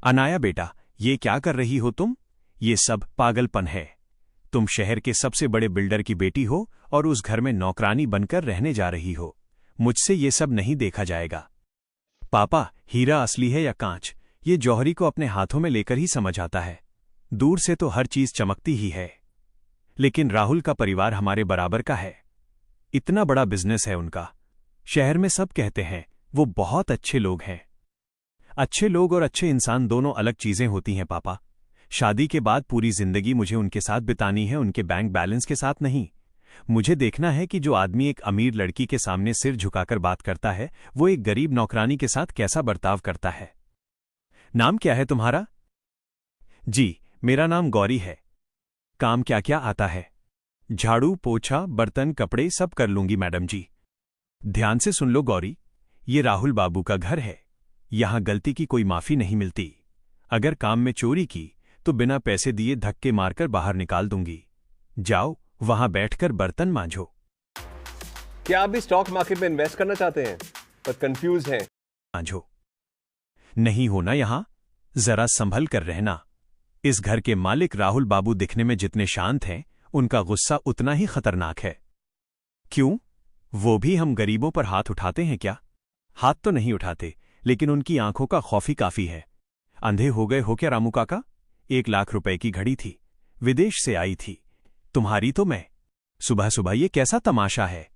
अनाया बेटा, ये क्या कर रही हो तुम? ये सब पागलपन है। तुम शहर के सबसे बड़े बिल्डर की बेटी हो और उस घर में नौकरानी बनकर रहने जा रही हो। मुझसे ये सब नहीं देखा जाएगा। पापा, हीरा असली है या कांच, ये जौहरी को अपने हाथों में लेकर ही समझ आता है। दूर से तो हर चीज चमकती ही है, लेकिन राहुल का परिवार हमारे बराबर का है। इतना बड़ा बिजनेस है उनका। शहर में सब कहते हैं वो बहुत अच्छे लोग हैं। अच्छे लोग और अच्छे इंसान दोनों अलग चीजें होती हैं पापा। शादी के बाद पूरी जिंदगी मुझे उनके साथ बितानी है, उनके बैंक बैलेंस के साथ नहीं। मुझे देखना है कि जो आदमी एक अमीर लड़की के सामने सिर झुकाकर बात करता है, वो एक गरीब नौकरानी के साथ कैसा बर्ताव करता है। नाम क्या है तुम्हारा? जी, मेरा नाम गौरी है। काम क्या क्या आता है? झाड़ू, पोछा, बर्तन, कपड़े सब कर लूंगी मैडम जी। ध्यान से सुन लो गौरी, ये राहुल बाबू का घर है। यहां गलती की कोई माफी नहीं मिलती। अगर काम में चोरी की तो बिना पैसे दिए धक्के मारकर बाहर निकाल दूंगी। जाओ, वहां बैठकर बर्तन मांझो। क्या आप भी स्टॉक मार्केट में इन्वेस्ट करना चाहते हैं पर कंफ्यूज हैं? मांझो। नहीं होना यहां, जरा संभल कर रहना। इस घर के मालिक राहुल बाबू दिखने में जितने शांत हैं, उनका गुस्सा उतना ही खतरनाक है। क्यों? वो भी हम गरीबों पर हाथ उठाते हैं क्या? हाथ तो नहीं उठाते, लेकिन उनकी आंखों का खौफ ही काफी है। अंधे हो गए हो क्या रामू काका? 1 लाख रुपए की घड़ी थी, विदेश से आई थी। तुम्हारी तो मैं। सुबह सुबह ये कैसा तमाशा है?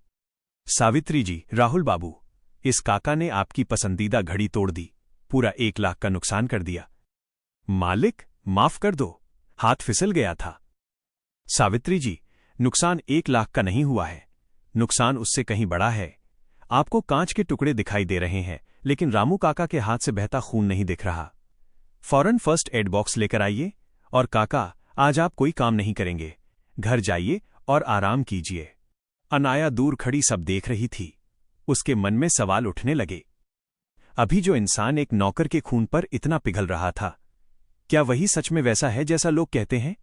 सावित्री जी, राहुल बाबू, इस काका ने आपकी पसंदीदा घड़ी तोड़ दी, पूरा 1 लाख का नुकसान कर दिया। मालिक, माफ कर दो, हाथ फिसल गया था। सावित्री जी, नुकसान 1 लाख का नहीं हुआ है, नुकसान उससे कहीं बड़ा है। आपको कांच के टुकड़े दिखाई दे रहे हैं, लेकिन रामू काका के हाथ से बहता खून नहीं दिख रहा। फौरन फर्स्ट एड बॉक्स लेकर आइए। और काका, आज आप कोई काम नहीं करेंगे, घर जाइए और आराम कीजिए। अनाया दूर खड़ी सब देख रही थी। उसके मन में सवाल उठने लगे। अभी जो इंसान एक नौकर के खून पर इतना पिघल रहा था, क्या वही सच में वैसा है जैसा लोग कहते हैं?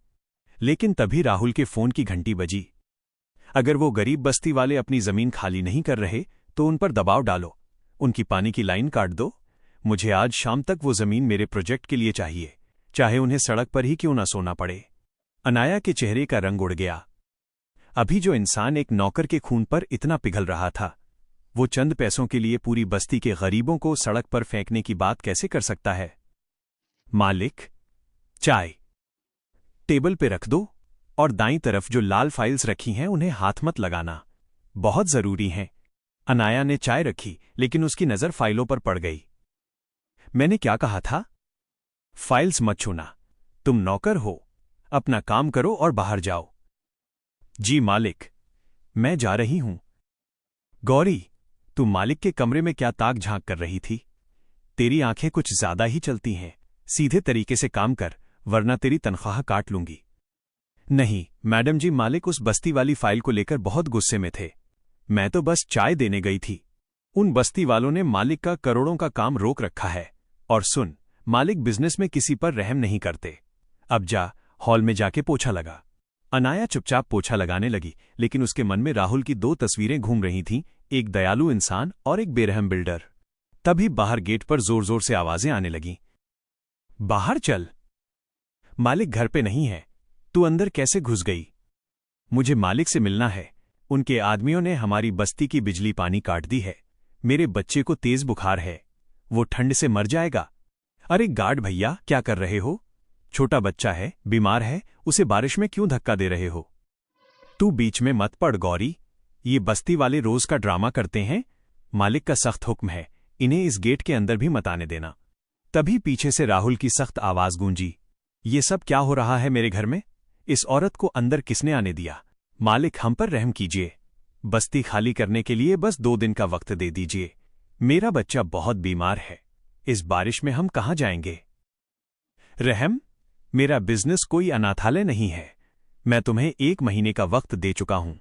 लेकिन तभी राहुल के फोन की घंटी बजी। अगर वो गरीब बस्ती वाले अपनी जमीन खाली नहीं कर रहे तो उन पर दबाव डालो, उनकी पानी की लाइन काट दो। मुझे आज शाम तक वो जमीन मेरे प्रोजेक्ट के लिए चाहिए, चाहे उन्हें सड़क पर ही क्यों ना सोना पड़े। अनाया के चेहरे का रंग उड़ गया। अभी जो इंसान एक नौकर के खून पर इतना पिघल रहा था, वो चंद पैसों के लिए पूरी बस्ती के गरीबों को सड़क पर फेंकने की बात कैसे कर सकता है? मालिक, चाय टेबल पे रख दो और दाईं तरफ जो लाल फाइल्स रखी हैं उन्हें हाथ मत लगाना, बहुत जरूरी हैं। अनाया ने चाय रखी, लेकिन उसकी नजर फाइलों पर पड़ गई। मैंने क्या कहा था? फाइल्स मत छूना। तुम नौकर हो, अपना काम करो और बाहर जाओ। जी मालिक, मैं जा रही हूं। गौरी, तू मालिक के कमरे में क्या ताक झांक कर रही थी? तेरी आंखें कुछ ज्यादा ही चलती हैं। सीधे तरीके से काम कर, वरना तेरी तनख्वाह काट लूंगी। नहीं मैडम जी, मालिक उस बस्ती वाली फाइल को लेकर बहुत गुस्से में थे। मैं तो बस चाय देने गई थी। उन बस्ती वालों ने मालिक का करोड़ों का काम रोक रखा है। और सुन, मालिक बिजनेस में किसी पर रहम नहीं करते। अब जा, हॉल में जाके पोछा लगा। अनाया चुपचाप पोछा लगाने लगी, लेकिन उसके मन में राहुल की 2 तस्वीरें घूम रही थीं, एक दयालु इंसान और एक बेरहम बिल्डर। तभी बाहर गेट पर जोर जोर से आवाजें आने लगीं। बाहर चल। मालिक घर पे नहीं है, तू अंदर कैसे घुस गई? मुझे मालिक से मिलना है। उनके आदमियों ने हमारी बस्ती की बिजली पानी काट दी है। मेरे बच्चे को तेज बुखार है, वो ठंड से मर जाएगा। अरे गार्ड भैया, क्या कर रहे हो? छोटा बच्चा है, बीमार है, उसे बारिश में क्यों धक्का दे रहे हो? तू बीच में मत पड़ गौरी, ये बस्ती वाले रोज का ड्रामा करते हैं। मालिक का सख्त हुक्म है, इन्हें इस गेट के अंदर भी मत आने देना। तभी पीछे से राहुल की सख्त आवाज गूंजी। ये सब क्या हो रहा है मेरे घर में? इस औरत को अंदर किसने आने दिया? मालिक, हम पर रहम कीजिए। बस्ती खाली करने के लिए बस 2 दिन का वक्त दे दीजिए। मेरा बच्चा बहुत बीमार है, इस बारिश में हम कहां जाएंगे? रहम? मेरा बिजनेस कोई अनाथालय नहीं है। मैं तुम्हें 1 महीने का वक्त दे चुका हूं,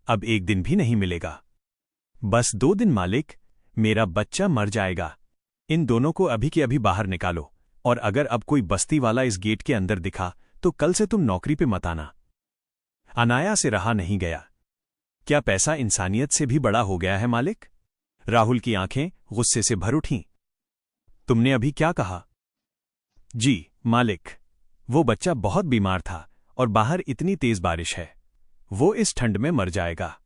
अब 1 दिन भी नहीं मिलेगा। बस 2 दिन मालिक, मेरा बच्चा मर जाएगा। इन दोनों को अभी के अभी बाहर निकालो, और अगर अब कोई बस्ती वाला इस गेट के अंदर दिखा तो कल से तुम नौकरी पे मत आना। अनाया से रहा नहीं गया। क्या पैसा इंसानियत से भी बड़ा हो गया है मालिक? राहुल की आंखें गुस्से से भर उठीं। तुमने अभी क्या कहा? जी मालिक, वो बच्चा बहुत बीमार था और बाहर इतनी तेज बारिश है, वो इस ठंड में मर जाएगा।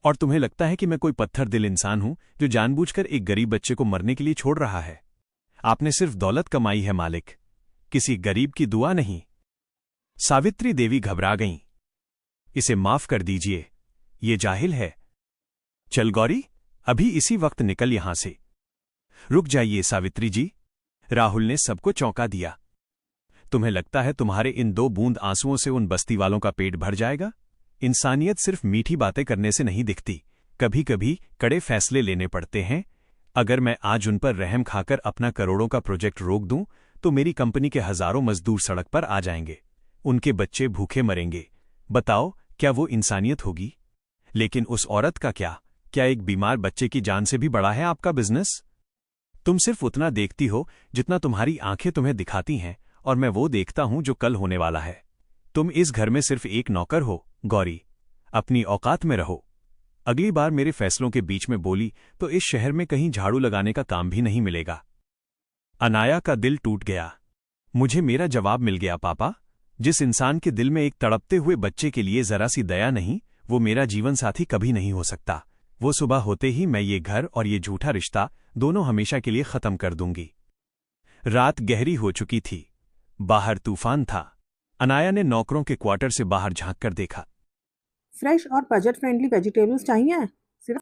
और तुम्हें लगता है कि मैं कोई पत्थर दिल इंसान हूं जो जानबूझकर एक गरीब बच्चे को मरने के लिए छोड़ रहा है? आपने सिर्फ दौलत कमाई है मालिक, किसी गरीब की दुआ नहीं। सावित्री देवी घबरा गईं। इसे माफ कर दीजिए, ये जाहिल है। चल गौरी, अभी इसी वक्त निकल यहां से। रुक जाइए सावित्री जी, राहुल ने सबको चौंका दिया। तुम्हें लगता है तुम्हारे इन 2 बूंद आंसुओं से उन बस्ती वालों का पेट भर जाएगा? इंसानियत सिर्फ मीठी बातें करने से नहीं दिखती, कभी कभी कड़े फैसले लेने पड़ते हैं। अगर मैं आज उन पर रहम खाकर अपना करोड़ों का प्रोजेक्ट रोक दूं, तो मेरी कंपनी के हजारों मजदूर सड़क पर आ जाएंगे, उनके बच्चे भूखे मरेंगे। बताओ, क्या वो इंसानियत होगी? लेकिन उस औरत का क्या एक बीमार बच्चे की जान से भी बड़ा है आपका बिजनेस? तुम सिर्फ उतना देखती हो जितना तुम्हारी आंखें तुम्हें दिखाती हैं, और मैं वो देखता हूं जो कल होने वाला है। तुम इस घर में सिर्फ एक नौकर हो गौरी, अपनी औकात में रहो। अगली बार मेरे फैसलों के बीच में बोली तो इस शहर में कहीं झाड़ू लगाने का काम भी नहीं मिलेगा। अनाया का दिल टूट गया। मुझे मेरा जवाब मिल गया पापा। जिस इंसान के दिल में एक तड़पते हुए बच्चे के लिए जरा सी दया नहीं, वो मेरा जीवन साथी कभी नहीं हो सकता। वो सुबह होते ही मैं ये घर और ये झूठा रिश्ता दोनों हमेशा के लिए खत्म कर दूंगी। रात गहरी हो चुकी थी, बाहर तूफान था। अनाया ने नौकरों के क्वार्टर से बाहर झांक कर देखा। फ्रेश और बजट फ्रेंडली वेजिटेबल्स चाहिए सिर्फ।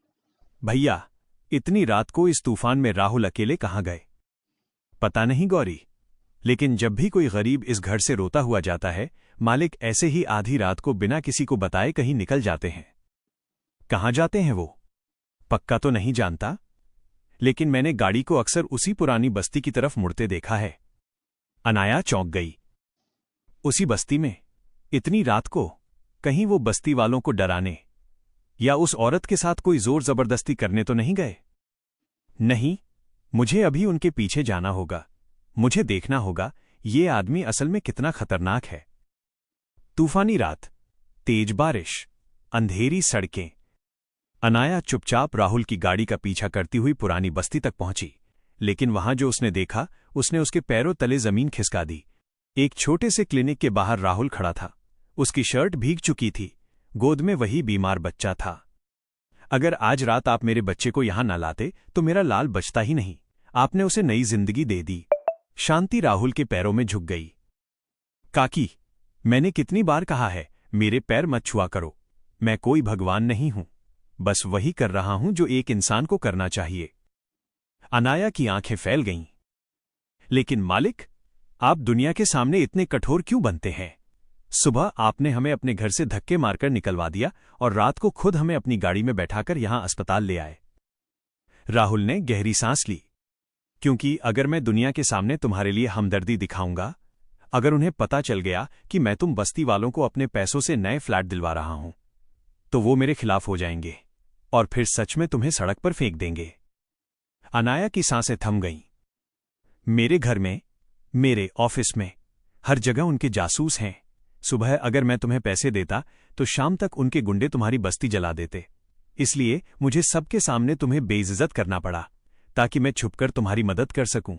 भैया, इतनी रात को इस तूफान में राहुल अकेले कहाँ गए? पता नहीं गौरी, लेकिन जब भी कोई गरीब इस घर से रोता हुआ जाता है, मालिक ऐसे ही आधी रात को बिना किसी को बताए कहीं निकल जाते हैं। कहाँ जाते हैं वो? पक्का तो नहीं जानता, लेकिन मैंने गाड़ी को अक्सर उसी पुरानी बस्ती की तरफ मुड़ते देखा है। अनाया चौंक गई। उसी बस्ती में इतनी रात को? कहीं वो बस्ती वालों को डराने या उस औरत के साथ कोई जोर जबरदस्ती करने तो नहीं गए? नहीं, मुझे अभी उनके पीछे जाना होगा। मुझे देखना होगा ये आदमी असल में कितना खतरनाक है। तूफानी रात, तेज बारिश, अंधेरी सड़कें। अनाया चुपचाप राहुल की गाड़ी का पीछा करती हुई पुरानी बस्ती तक पहुंची, लेकिन वहां जो उसने देखा उसने उसके पैरों तले जमीन खिसका दी। एक छोटे से क्लिनिक के बाहर राहुल खड़ा था। उसकी शर्ट भीग चुकी थी, गोद में वही बीमार बच्चा था। अगर आज रात आप मेरे बच्चे को यहां न लाते तो मेरा लाल बचता ही नहीं। आपने उसे नई जिंदगी दे दी। शांति राहुल के पैरों में झुक गई। काकी, मैंने कितनी बार कहा है मेरे पैर मत छुआ करो। मैं कोई भगवान नहीं हूं, बस वही कर रहा हूं जो एक इंसान को करना चाहिए। अनाया की आंखें फैल गईं। लेकिन मालिक, आप दुनिया के सामने इतने कठोर क्यों बनते हैं? सुबह आपने हमें अपने घर से धक्के मारकर निकलवा दिया और रात को खुद हमें अपनी गाड़ी में बैठाकर यहां अस्पताल ले आए। राहुल ने गहरी सांस ली। क्योंकि अगर मैं दुनिया के सामने तुम्हारे लिए हमदर्दी दिखाऊंगा, अगर उन्हें पता चल गया कि मैं तुम बस्ती वालों को अपने पैसों से नए फ्लैट दिलवा रहा हूं, तो वो मेरे खिलाफ हो जाएंगे और फिर सच में तुम्हें सड़क पर फेंक देंगे। अनाया की सांसें थम गईं। मेरे घर में, मेरे ऑफिस में, हर जगह उनके जासूस हैं। सुबह अगर मैं तुम्हें पैसे देता तो शाम तक उनके गुंडे तुम्हारी बस्ती जला देते। इसलिए मुझे सबके सामने तुम्हें बेइज्जत करना पड़ा, ताकि मैं छुपकर तुम्हारी मदद कर सकूं।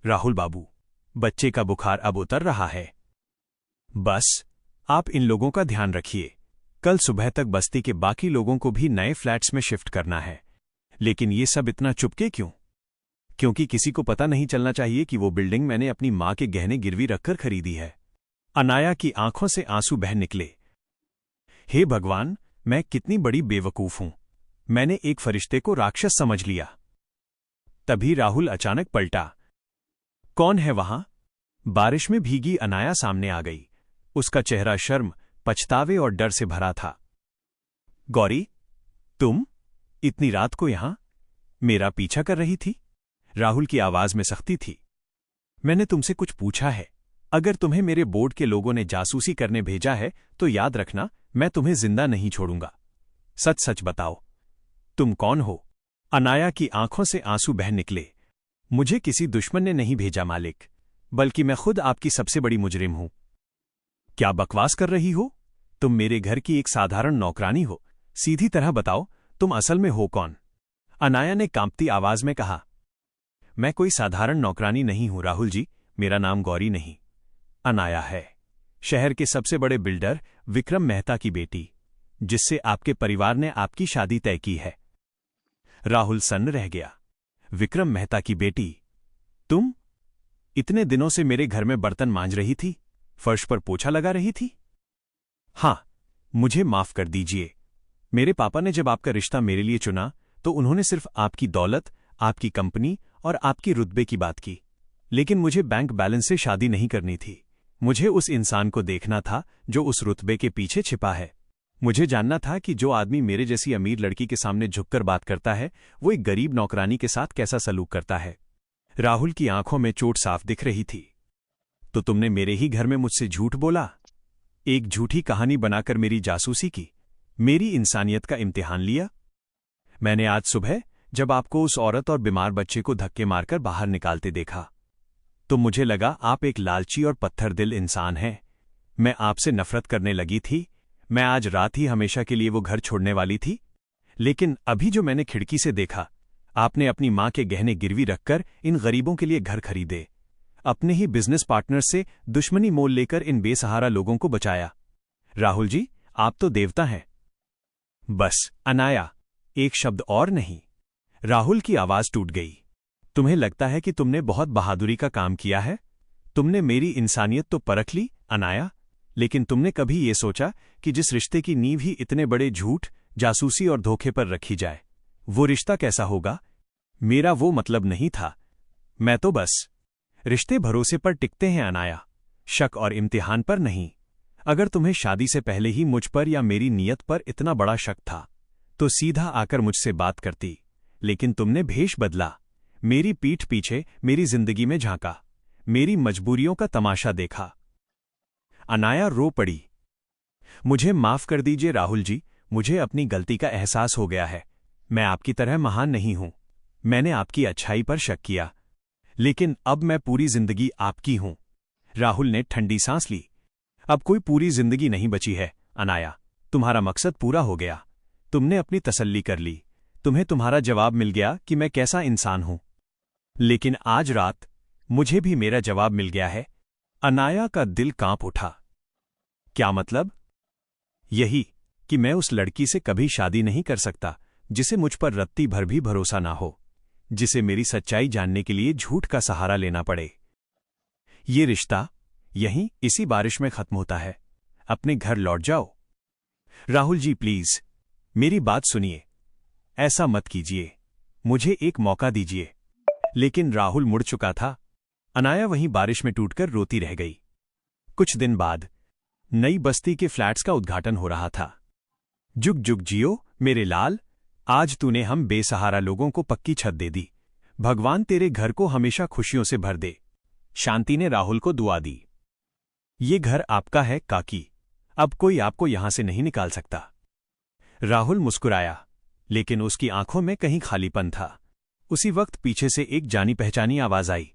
राहुल बाबू, बच्चे का बुखार अब उतर रहा है। बस आप इन लोगों का ध्यान रखिए। कल सुबह तक बस्ती के बाकी लोगों को भी नए फ्लैट्स में शिफ्ट करना है। लेकिन ये सब इतना चुपके क्यों? क्योंकि किसी को पता नहीं चलना चाहिए कि वो बिल्डिंग मैंने अपनी मां के गहने गिरवी रखकर खरीदी है। अनाया की आंखों से आंसू बह निकले। हे भगवान, मैं कितनी बड़ी बेवकूफ हूं। मैंने एक फरिश्ते को राक्षस समझ लिया। तभी राहुल अचानक पलटा। कौन है वहां? बारिश में भीगी अनाया सामने आ गई। उसका चेहरा शर्म, पछतावे और डर से भरा था। गौरी, तुम इतनी रात को यहां मेरा पीछा कर रही थी? राहुल की आवाज में सख्ती थी। मैंने तुमसे कुछ पूछा है। अगर तुम्हें मेरे बोर्ड के लोगों ने जासूसी करने भेजा है तो याद रखना, मैं तुम्हें जिंदा नहीं छोड़ूंगा। सच सच बताओ, तुम कौन हो? अनाया की आंखों से आंसू बह निकले। मुझे किसी दुश्मन ने नहीं भेजा मालिक, बल्कि मैं खुद आपकी सबसे बड़ी मुजरिम हूं। क्या बकवास कर रही हो? तुम मेरे घर की एक साधारण नौकरानी हो। सीधी तरह बताओ, तुम असल में हो कौन? अनाया ने कांपती आवाज में कहा। मैं कोई साधारण नौकरानी नहीं हूं राहुल जी, मेरा नाम गौरी नहीं, अनाया है, शहर के सबसे बड़े बिल्डर विक्रम मेहता की बेटी, जिससे आपके परिवार ने आपकी शादी तय की है। राहुल सन्न रह गया। विक्रम मेहता की बेटी? तुम इतने दिनों से मेरे घर में बर्तन मांज रही थी, फर्श पर पोछा लगा रही थी? हां, मुझे माफ कर दीजिए। मेरे पापा ने जब आपका रिश्ता मेरे लिए चुना तो उन्होंने सिर्फ आपकी दौलत, आपकी कंपनी और आपकी रुतबे की बात की, लेकिन मुझे बैंक बैलेंस से शादी नहीं करनी थी। मुझे उस इंसान को देखना था जो उस रुतबे के पीछे छिपा है। मुझे जानना था कि जो आदमी मेरे जैसी अमीर लड़की के सामने झुककर बात करता है, वो एक गरीब नौकरानी के साथ कैसा सलूक करता है। राहुल की आंखों में चोट साफ दिख रही थी। तो तुमने मेरे ही घर में मुझसे झूठ बोला, एक झूठी कहानी बनाकर मेरी जासूसी की, मेरी इंसानियत का इम्तिहान लिया। मैंने आज सुबह जब आपको उस औरत और बीमार बच्चे को धक्के मारकर बाहर निकालते देखा तो मुझे लगा आप एक लालची और पत्थर दिल इंसान हैं। मैं आपसे नफरत करने लगी थी। मैं आज रात ही हमेशा के लिए वो घर छोड़ने वाली थी, लेकिन अभी जो मैंने खिड़की से देखा, आपने अपनी मां के गहने गिरवी रखकर इन गरीबों के लिए घर खरीदे, अपने ही बिजनेस पार्टनर से दुश्मनी मोल लेकर इन बेसहारा लोगों को बचाया। राहुल जी, आप तो देवता हैं। बस अनाया, एक शब्द और नहीं। राहुल की आवाज टूट गई। तुम्हें लगता है कि तुमने बहुत बहादुरी का काम किया है? तुमने मेरी इंसानियत तो परख ली अनाया, लेकिन तुमने कभी ये सोचा कि जिस रिश्ते की नींव ही इतने बड़े झूठ, जासूसी और धोखे पर रखी जाए, वो रिश्ता कैसा होगा? मेरा वो मतलब नहीं था। मैं तो बस रिश्ते भरोसे पर टिकते हैं अनाया, शक और इम्तिहान पर नहीं। अगर तुम्हें शादी से पहले ही मुझ पर या मेरी नीयत पर इतना बड़ा शक था तो सीधा आकर मुझसे बात करती, लेकिन तुमने भेष बदला, मेरी पीठ पीछे मेरी जिंदगी में झांका, मेरी मजबूरियों का तमाशा देखा। अनाया रो पड़ी। मुझे माफ कर दीजिए राहुल जी, मुझे अपनी गलती का एहसास हो गया है। मैं आपकी तरह महान नहीं हूं। मैंने आपकी अच्छाई पर शक किया, लेकिन अब मैं पूरी जिंदगी आपकी हूं। राहुल ने ठंडी सांस ली। अब कोई पूरी जिंदगी नहीं बची है अनाया, तुम्हारा मकसद पूरा हो गया। तुमने अपनी तसल्ली कर ली, तुम्हें तुम्हारा जवाब मिल गया कि मैं कैसा इंसान हूं। लेकिन आज रात मुझे भी मेरा जवाब मिल गया है। अनाया का दिल कांप उठा। क्या मतलब? यही कि मैं उस लड़की से कभी शादी नहीं कर सकता जिसे मुझ पर रत्ती भर भी भरोसा ना हो, जिसे मेरी सच्चाई जानने के लिए झूठ का सहारा लेना पड़े। ये रिश्ता यहीं इसी बारिश में खत्म होता है। अपने घर लौट जाओ। राहुल जी प्लीज मेरी बात सुनिए, ऐसा मत कीजिए, मुझे एक मौका दीजिए। लेकिन राहुल मुड़ चुका था। अनाया वहीं बारिश में टूटकर रोती रह गई। कुछ दिन बाद नई बस्ती के फ्लैट्स का उद्घाटन हो रहा था। जुग जुग जियो मेरे लाल, आज तूने हम बेसहारा लोगों को पक्की छत दे दी। भगवान तेरे घर को हमेशा खुशियों से भर दे। शांति ने राहुल को दुआ दी। ये घर आपका है काकी, अब कोई आपको यहां से नहीं निकाल सकता। राहुल मुस्कुराया, लेकिन उसकी आंखों में कहीं खालीपन था। उसी वक्त पीछे से एक जानी पहचानी आवाज आई।